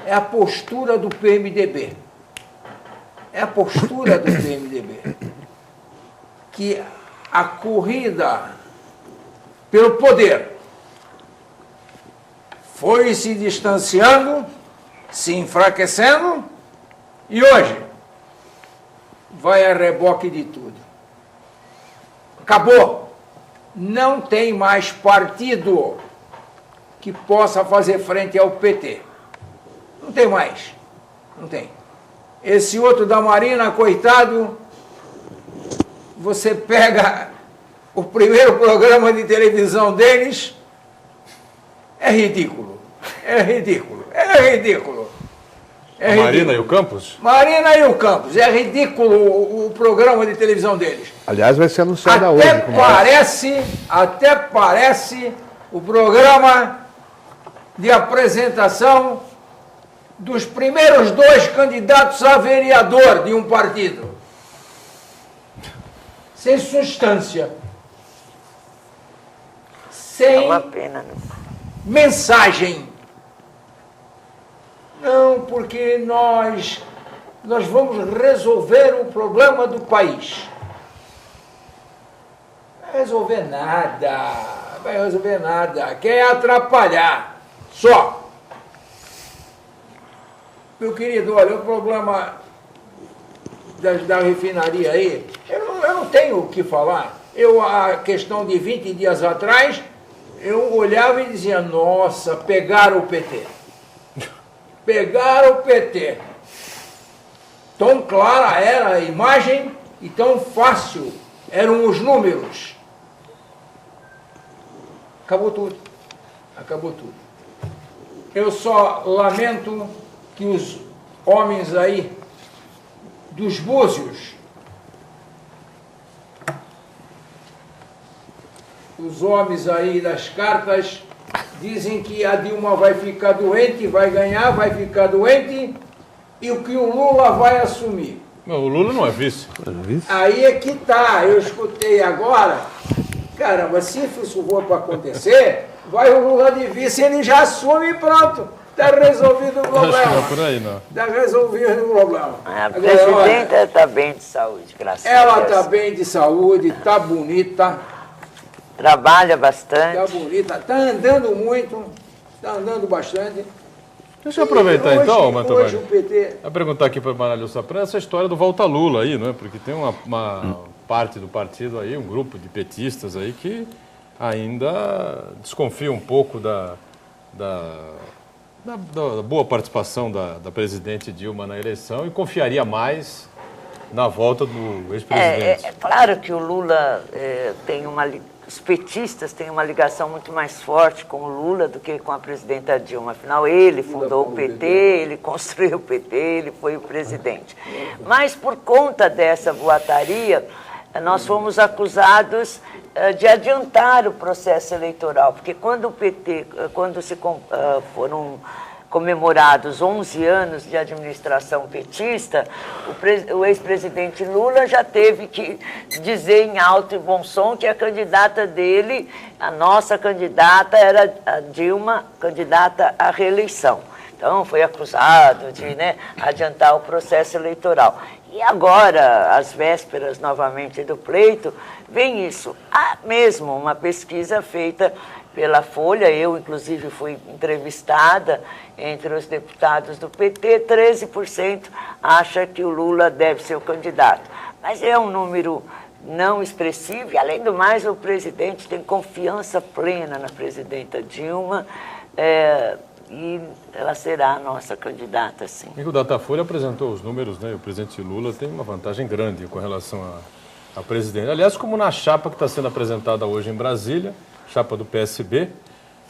é a postura do PMDB. Que a corrida pelo poder foi se distanciando, se enfraquecendo e hoje vai a reboque de tudo. Acabou. Não tem mais partido que possa fazer frente ao PT. Não tem mais. Não tem. Esse outro da Marina, coitado, você pega o primeiro programa de televisão deles é ridículo. É ridículo. É ridículo. A Marina e o Campos? Marina e o Campos. É ridículo o programa de televisão deles. Aliás, vai ser anunciado hoje. Até parece o programa de apresentação dos primeiros 2 candidatos a vereador de um partido. Sem substância. Sem uma pena, né? Mensagem. Não, porque nós vamos resolver o problema do país. Não vai resolver nada. Vai resolver nada. Quer atrapalhar. Só. Meu querido, olha, o problema da refinaria aí, eu não tenho o que falar. A questão de 20 dias atrás, eu olhava e dizia, nossa, pegaram o PT. Pegaram o PT. Tão clara era a imagem e tão fácil eram os números. Acabou tudo. Acabou tudo. Eu só lamento que os homens aí dos Búzios, os homens aí das cartas, dizem que a Dilma vai ficar doente, vai ganhar, vai ficar doente, e o que o Lula vai assumir. Não, o Lula não é vice. Aí é que tá, eu escutei agora, caramba, se isso for para acontecer, vai o Lula de vice, ele já assume e pronto. Está resolvido o problema. Acho que não é por aí, não. Está resolvido o problema. A presidenta está bem de saúde, graças a Deus. Ela está bem de saúde, está bonita. Trabalha bastante. Está bonita, está andando muito, está andando bastante. Deixa eu aproveitar hoje, então, Mantovani. Hoje o PT... Vou perguntar aqui para a Maria Lúcia Prandt essa história do Volta Lula aí, não é? Porque tem uma parte do partido aí, um grupo de petistas aí que ainda desconfia um pouco da boa participação da presidente Dilma na eleição e confiaria mais na volta do ex-presidente. É claro que o Lula tem os petistas têm uma ligação muito mais forte com o Lula do que com a presidenta Dilma. Afinal, ele fundou o PT, ele construiu o PT, ele foi o presidente. Mas por conta dessa boataria, nós fomos acusados de adiantar o processo eleitoral, porque quando o PT, foram comemorados 11 anos de administração petista, o ex-presidente Lula já teve que dizer em alto e bom som que a candidata dele, a nossa candidata, era a Dilma, candidata à reeleição. Então, foi acusado de adiantar o processo eleitoral. E agora, às vésperas novamente do pleito, vem isso. Há mesmo uma pesquisa feita pela Folha, eu inclusive fui entrevistada entre os deputados do PT, 13% acha que o Lula deve ser o candidato. Mas é um número não expressivo, e além do mais o presidente tem confiança plena na presidenta Dilma, e ela será a nossa candidata, sim. O Datafolha apresentou os números, né? O presidente Lula tem uma vantagem grande com relação à presidente. Aliás, como na chapa que está sendo apresentada hoje em Brasília, chapa do PSB,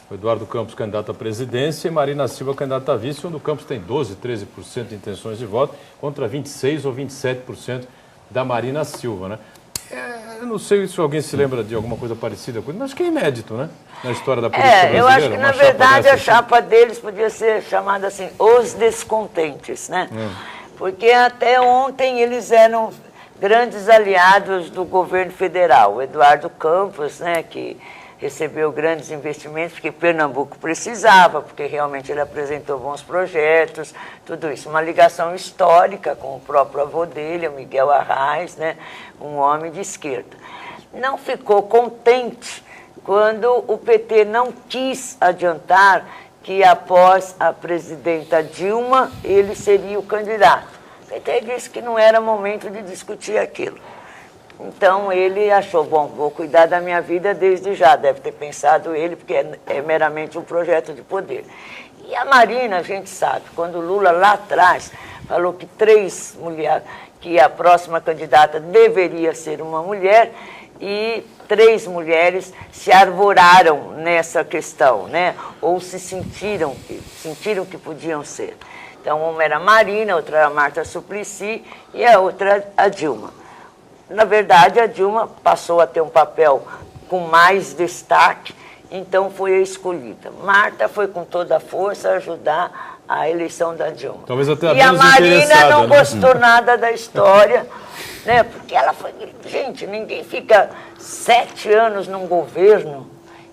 o Eduardo Campos candidato à presidência e Marina Silva candidata a vice, onde o Campos tem 12%, 13% de intenções de voto, contra 26% ou 27% da Marina Silva, né? Eu não sei se alguém se lembra de alguma coisa parecida com isso, mas acho que é inédito, né? Na história da política brasileira. Eu acho que, na verdade, a chapa deles podia ser chamada assim, os descontentes, né? Porque até ontem eles eram grandes aliados do governo federal. O Eduardo Campos, né, que recebeu grandes investimentos, porque Pernambuco precisava, porque realmente ele apresentou bons projetos, tudo isso. Uma ligação histórica com o próprio avô dele, o Miguel Arraes, né, um homem de esquerda. Não ficou contente quando o PT não quis adiantar que após a presidenta Dilma, ele seria o candidato. O PT disse que não era momento de discutir aquilo. Então, ele achou, bom, vou cuidar da minha vida desde já, deve ter pensado ele, porque é meramente um projeto de poder. E a Marina, a gente sabe, quando o Lula lá atrás falou que que a próxima candidata deveria ser uma mulher, e 3 mulheres se arvoraram nessa questão, né? Ou se sentiram que podiam ser. Então, uma era a Marina, outra era a Marta Suplicy e a outra a Dilma. Na verdade, a Dilma passou a ter um papel com mais destaque, então foi a escolhida. Marta foi com toda a força ajudar a eleição da Dilma. Talvez até e a Marina não gostou nada da história, né? Porque ela foi... Gente, ninguém fica 7 anos num governo,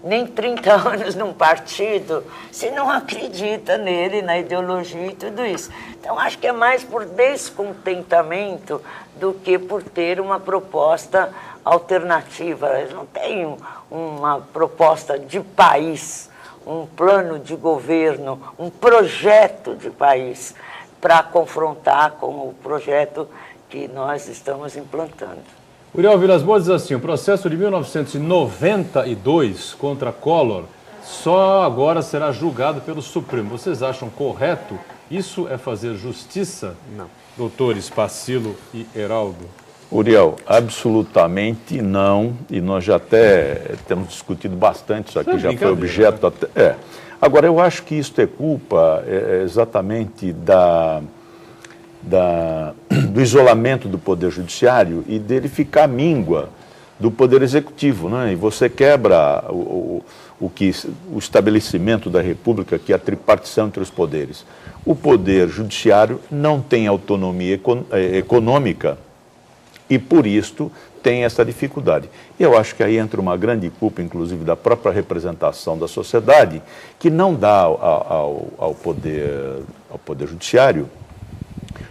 nem 30 anos num partido, se não acredita nele, na ideologia e tudo isso. Então, acho que é mais por descontentamento do que por ter uma proposta alternativa. Eles não têm uma proposta de país, um plano de governo, um projeto de país para confrontar com o projeto que nós estamos implantando. Uriel Vilas Boas diz assim, o processo de 1992 contra Collor só agora será julgado pelo Supremo. Vocês acham correto? Isso é fazer justiça? Não. Doutores Pacilo e Heraldo? Uriel, absolutamente não, e nós já até temos discutido bastante isso aqui, já foi objeto até... Agora, eu acho que isso é culpa exatamente do isolamento do Poder Judiciário e dele ficar míngua do Poder Executivo, né? E você quebra o estabelecimento da República, que é a tripartição entre os poderes. O Poder Judiciário não tem autonomia econômica e, por isto, tem essa dificuldade. E eu acho que aí entra uma grande culpa, inclusive, da própria representação da sociedade, que não dá ao Poder Judiciário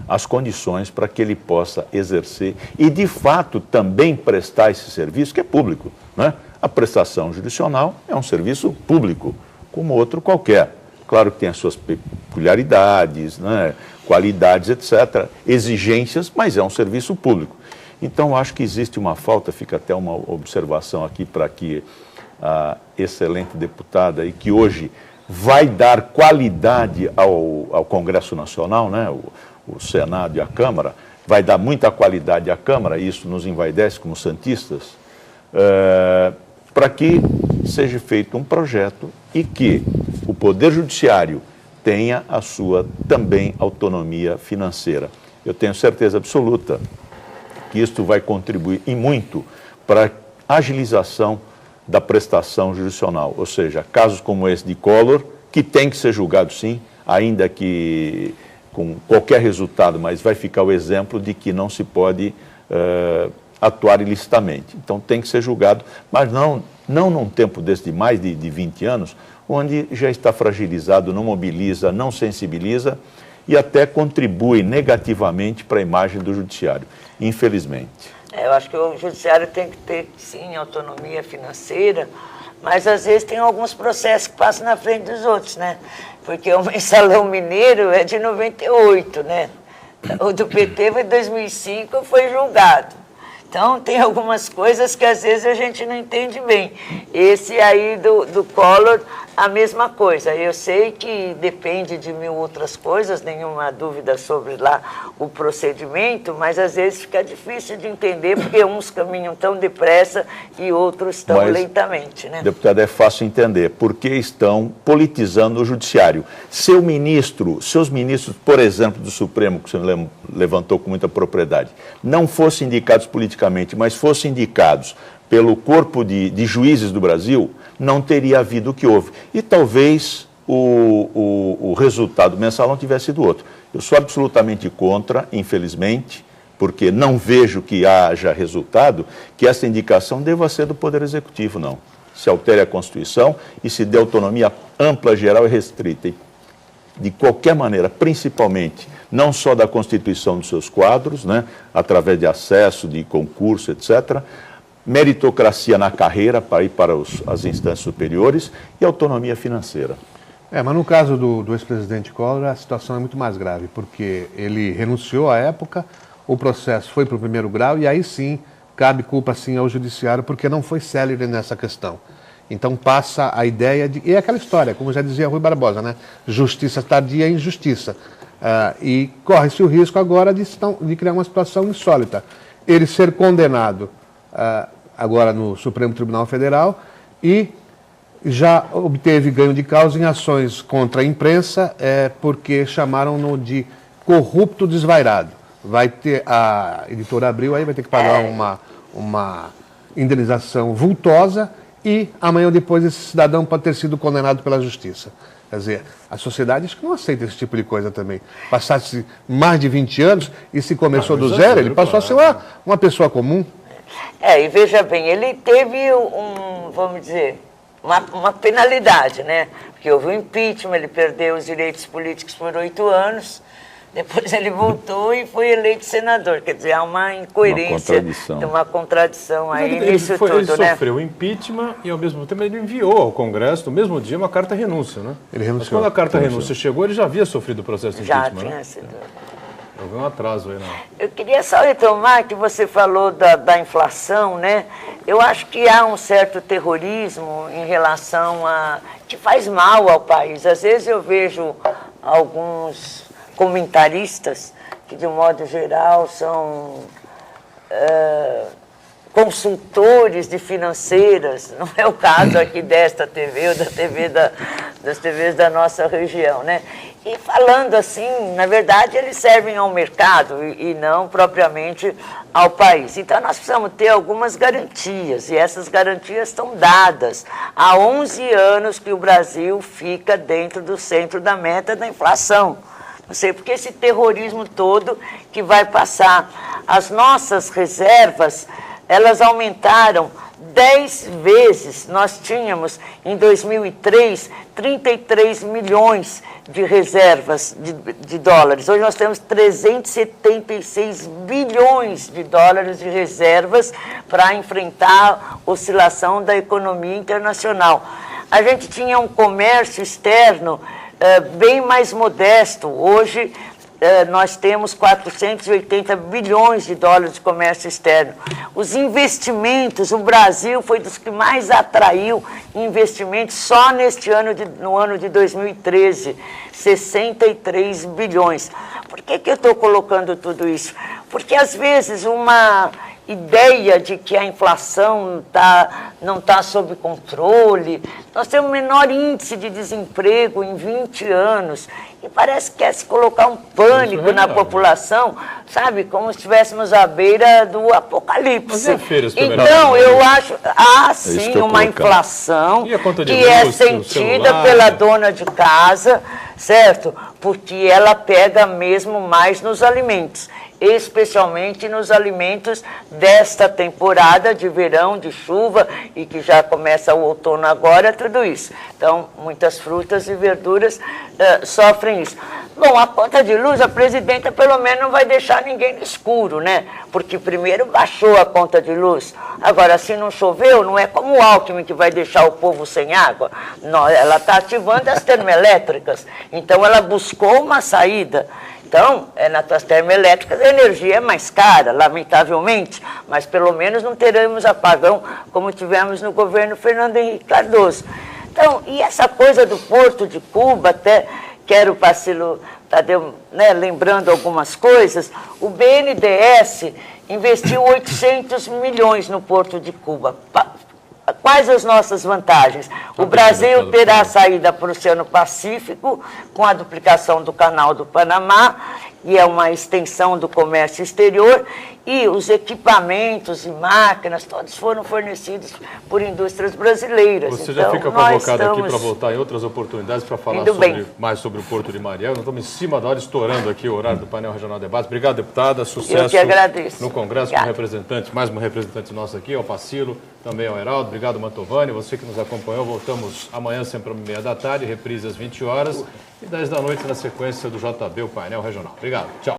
as condições para que ele possa exercer e, de fato, também prestar esse serviço, que é público, né? A prestação jurisdicional é um serviço público, como outro qualquer. Claro que tem as suas peculiaridades, né? Qualidades, etc., exigências, mas é um serviço público. Então, acho que existe uma falta, fica até uma observação aqui para que a excelente deputada, e que hoje vai dar qualidade ao Congresso Nacional, né? O Senado e a Câmara, vai dar muita qualidade à Câmara, e isso nos envaidece como santistas, para que seja feito um projeto e que o Poder Judiciário tenha a sua também autonomia financeira. Eu tenho certeza absoluta que isto vai contribuir e muito para a agilização da prestação jurisdicional, ou seja, casos como esse de Collor, que tem que ser julgado sim, ainda que com qualquer resultado, mas vai ficar o exemplo de que não se pode atuar ilicitamente. Então tem que ser julgado, mas não num tempo desse de mais de 20 anos, onde já está fragilizado, não mobiliza, não sensibiliza e até contribui negativamente para a imagem do judiciário, infelizmente. Eu acho que o judiciário tem que ter, sim, autonomia financeira, mas às vezes tem alguns processos que passam na frente dos outros, né? Porque o Mensalão Mineiro é de 98, né? O do PT foi de 2005, foi julgado. Então, tem algumas coisas que às vezes a gente não entende bem. Esse aí do Collor, a mesma coisa. Eu sei que depende de 1000 outras coisas, nenhuma dúvida sobre lá o procedimento, mas às vezes fica difícil de entender, porque uns caminham tão depressa e outros tão lentamente, né? Deputado, é fácil entender, porque estão politizando o judiciário. Seus ministros, por exemplo, do Supremo, que você levantou com muita propriedade, não fossem indicados politicamente, mas fossem indicados pelo corpo de juízes do Brasil, não teria havido o que houve. E talvez o resultado mensal não tivesse sido outro. Eu sou absolutamente contra, infelizmente, porque não vejo que haja resultado, que essa indicação deva ser do Poder Executivo, não. Se altere a Constituição e se dê autonomia ampla, geral e restrita. E, de qualquer maneira, principalmente, não só da constituição dos seus quadros, né, através de acesso, de concurso, etc., meritocracia na carreira para ir para as instâncias superiores e autonomia financeira. Mas no caso do ex-presidente Collor, a situação é muito mais grave, porque ele renunciou à época, o processo foi para o 1º grau e aí sim cabe culpa sim ao judiciário, porque não foi célere nessa questão. Então passa a ideia de... E é aquela história, como já dizia Rui Barbosa, né? Justiça tardia é injustiça. E corre-se o risco agora de criar uma situação insólita. Ele ser condenado agora no Supremo Tribunal Federal, e já obteve ganho de causa em ações contra a imprensa, porque chamaram-no de corrupto desvairado. Vai ter, a editora Abril aí vai ter que pagar uma indenização vultosa, e amanhã ou depois esse cidadão pode ter sido condenado pela justiça. Quer dizer, a sociedade acho que não aceita esse tipo de coisa também. Passasse mais de 20 anos e se começou do zero, ele passou a ser uma pessoa comum. E veja bem, ele teve vamos dizer, uma penalidade, né? Porque houve um impeachment, ele perdeu os direitos políticos por 8 anos, depois ele voltou e foi eleito senador. Quer dizer, há uma incoerência, uma contradição aí nisso tudo, ele né? Sofreu impeachment e, ao mesmo tempo, ele enviou ao Congresso, no mesmo dia, uma carta renúncia, né? Ele renunciou. Mas quando a carta renúncia chegou, ele já havia sofrido o processo de impeachment, Já tinha né? sido. Houve um atraso aí, né? Eu queria só retomar que você falou da inflação, né? Eu acho que há um certo terrorismo em relação que faz mal ao país. Às vezes eu vejo alguns comentaristas que, de um modo geral, são consultores de financeiras, não é o caso aqui desta TV ou das TVs da nossa região, né? E falando assim, na verdade, eles servem ao mercado e não propriamente ao país. Então, nós precisamos ter algumas garantias, e essas garantias estão dadas. Há 11 anos que o Brasil fica dentro do centro da meta da inflação. Não sei, porque esse terrorismo todo que vai passar. As nossas reservas, elas aumentaram 10 vezes. Nós tínhamos, em 2003, 33 milhões de reservas de dólares. Hoje nós temos 376 bilhões de dólares de reservas para enfrentar a oscilação da economia internacional. A gente tinha um comércio externo bem mais modesto. Hoje, nós temos 480 bilhões de dólares de comércio externo. Os investimentos, o Brasil foi dos que mais atraiu investimentos só no ano de 2013, 63 bilhões. Por que eu estou colocando tudo isso? Porque, às vezes, uma ideia de que a inflação não está sob controle. Nós temos o menor índice de desemprego em 20 anos. E parece que quer se colocar um pânico na população, sabe? Como se estivéssemos à beira do apocalipse. Então, eu acho, sim, uma inflação que é sentida pela dona de casa, certo? Porque ela pega mesmo mais nos alimentos, especialmente nos alimentos desta temporada de verão, de chuva, e que já começa o outono agora, tudo isso. Então, muitas frutas e verduras sofrem isso. Bom, a conta de luz, a presidenta pelo menos não vai deixar ninguém no escuro, né? Porque primeiro baixou a conta de luz. Agora, se não choveu, não é como o Alckmin que vai deixar o povo sem água. Não, ela está ativando as termoelétricas. Então, ela buscou uma saída. Então, nas termoelétricas a energia é mais cara, lamentavelmente, mas pelo menos não teremos apagão como tivemos no governo Fernando Henrique Cardoso. Então, e essa coisa do Porto de Cuba, até quero, Pacílio, lembrando algumas coisas, o BNDES investiu 800 milhões no Porto de Cuba. Quais as nossas vantagens? O Brasil terá saída para o Oceano Pacífico com a duplicação do Canal do Panamá, e é uma extensão do comércio exterior, e os equipamentos e máquinas, todos foram fornecidos por indústrias brasileiras. Você já fica convocado aqui para voltar em outras oportunidades para falar mais sobre o Porto de Mariel. Nós estamos em cima da hora, estourando aqui o horário do painel Regional Debates. Obrigado, deputada. Sucesso. Eu que agradeço. No Congresso com representantes, mais uma representante nossa aqui, ao Pacílio, também ao Heraldo. Obrigado, Mantovani. Você que nos acompanhou, voltamos amanhã sempre às 13h30, reprise às 20 horas e 10 da noite na sequência do JB, o painel regional. Obrigado. Tchau.